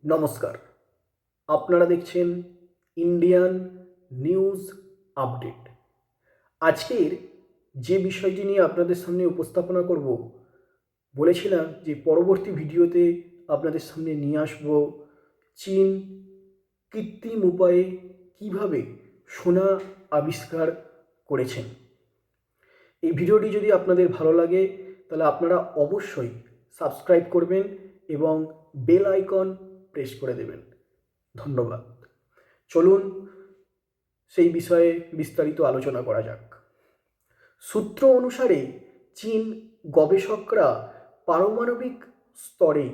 নমস্কার, আপনারা দেখছেন ইন্ডিয়ান নিউজ আপডেট। আজকের যে বিষয়টি নিয়ে আপনাদের সামনে উপস্থাপনা করব, বলেছিলাম যে পরবর্তী ভিডিওতে আপনাদের সামনে নিয়ে আসব চীন কৃত্রিম উপায়ে কিভাবে সোনা আবিষ্কার করেছেন। এই ভিডিওটি যদি আপনাদের ভালো লাগে তাহলে আপনারা অবশ্যই সাবস্ক্রাইব করবেন এবং বেল আইকন প্রেস করে দেবেন। ধন্যবাদ। চলুন সেই বিষয়ে বিস্তারিত আলোচনা করা যাক। সূত্র অনুসারে চীন গবেষকরা পারমাণবিক স্তরে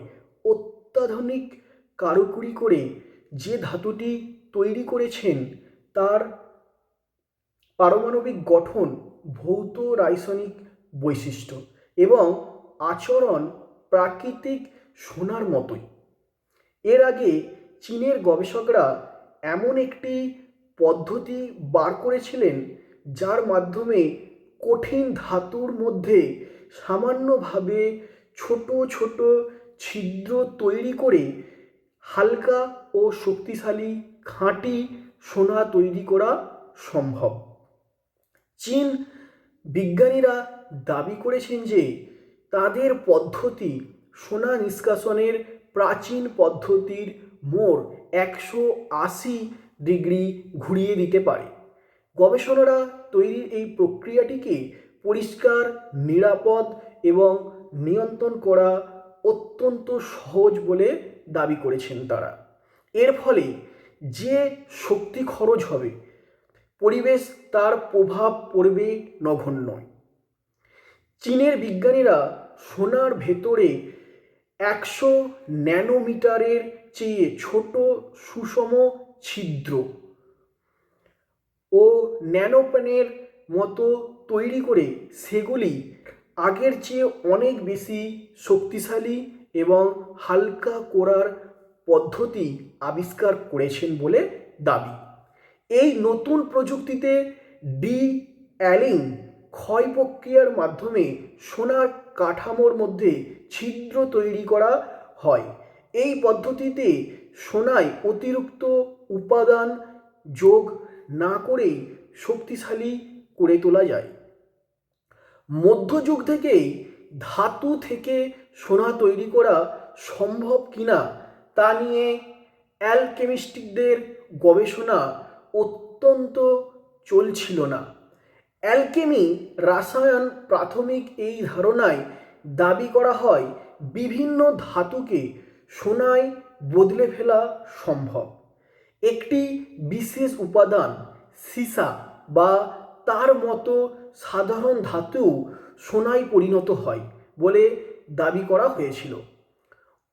অত্যাধুনিক কারিগরি করে যে ধাতুটি তৈরি করেছেন তার পারমাণবিক গঠন, ভৌত রাসায়নিক বৈশিষ্ট্য এবং আচরণ প্রাকৃতিক সোনার মতোই। এর আগে চীনের গবেষকরা এমন একটি পদ্ধতি বার করেছিলেন যার মাধ্যমে কঠিন ধাতুর মধ্যে সামান্যভাবে ছোট ছোট ছিদ্র তৈরি করে হালকা ও শক্তিশালী খাঁটি সোনা তৈরি করা সম্ভব। চীন বিজ্ঞানীরা দাবি করেছেন যে তাদের পদ্ধতি সোনা নিষ্কাশনের প্রাচীন পদ্ধতির মোড় 180 ডিগ্রি ঘুরিয়ে দিতে পারে। গবেষণারা তৈরির এই প্রক্রিয়াটিকে পরিষ্কার, নিরাপদ এবং নিয়ন্ত্রণ করা অত্যন্ত সহজ বলে দাবি করেছেন তারা। এর ফলে যে শক্তি খরচ হবে পরিবেশ তার প্রভাব পড়বে নগণ্য। চীনের বিজ্ঞানীরা সোনার ভেতরে 100 ন্যানোমিটারের চেয়ে ছোট সুষম ছিদ্র ও ন্যানোপ্যানের মতো তৈরি করে সেগুলি আগের চেয়ে অনেক বেশি শক্তিশালী এবং হালকা করার পদ্ধতি আবিষ্কার করেছেন বলে দাবি। এই নতুন প্রযুক্তিতে ডি-অ্যালিং ক্ষয় প্রক্রিয়ার মাধ্যমে সোনার কাঠামোর মধ্যে ছিদ্র তৈরি করা হয়। এই পদ্ধতিতে সোনায় অতিরিক্ত উপাদান যোগ না করেই শক্তিশালী করে তোলা যায়। মধ্যযুগ থেকেই ধাতু থেকে সোনা তৈরি করা সম্ভব কিনা তা নিয়ে অ্যালকেমিস্টদের গবেষণা অত্যন্ত চলছিল না। অ্যালকেমি রসায়ন প্রাথমিক এই ধারণায় দাবি করা হয় বিভিন্ন ধাতুকে সোনায় বদলে ফেলা সম্ভব। একটি বিশেষ উপাদান সীসা বা তার মতো সাধারণ ধাতু সোনায় পরিণত হয় বলে দাবি করা হয়েছিল।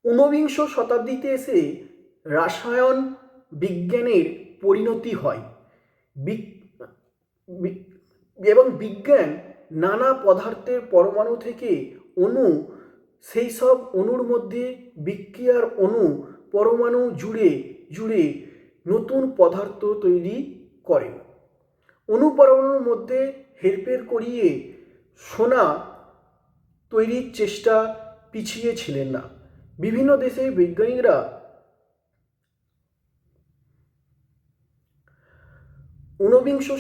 ঊনবিংশ শতাব্দীতে এসে রসায়ন বিজ্ঞানের পরিণতি হয় এবং বিজ্ঞান নানা পদার্থের পরমাণু থেকে অণু, সেই সব অণুর মধ্যে বিক্রিয়ার অণু পরমাণু জুড়ে জুড়ে নতুন পদার্থ তৈরি করেন। অণু পরমাণুর মধ্যে হেরফের করিয়ে সোনা তৈরির চেষ্টা পিছিয়ে ছিলেন না। বিভিন্ন দেশের বিজ্ঞানীরা ঊনবিংশ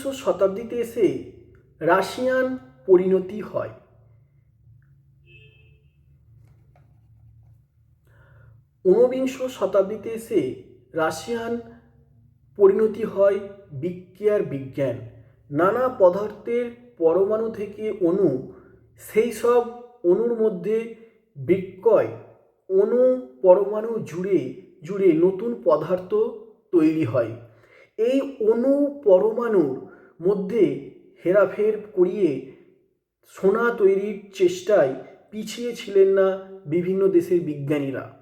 শতাব্দীতে এসে রাশিয়ান পরিণতি হয়। ঊনবিংশ শতাব্দীতে এসে রাশিয়ান পরিণতি হয় বিক্রিয়ার বিজ্ঞান। নানা পদার্থের পরমাণু থেকে অণু, সেই সব অণুর মধ্যে বিক্রয়, অণু পরমাণু জুড়ে জুড়ে নতুন পদার্থ তৈরি হয়। এই অণু পরমাণুর মধ্যে হেরাফের করিয়ে সোনা তৈরির চেষ্টায় পিছিয়ে ছিলেন না বিভিন্ন দেশের বিজ্ঞানীরা।